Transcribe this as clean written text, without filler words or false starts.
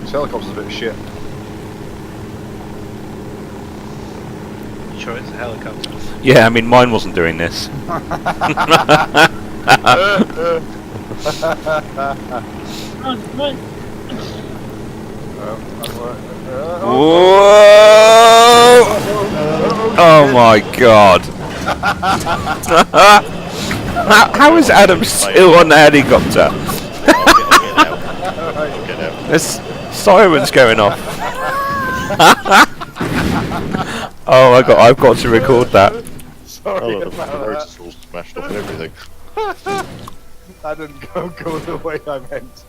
This helicopter's a bit of shit. You sure it's a helicopter? Yeah, I mean, mine wasn't doing this. Whoa! Oh my god. How is Adam still on the helicopter? Get out. There's sirens going off. Oh my god, I've got to record that. Sorry Oh, the about rotor's all smashed off and everything. that. That didn't go the way I meant.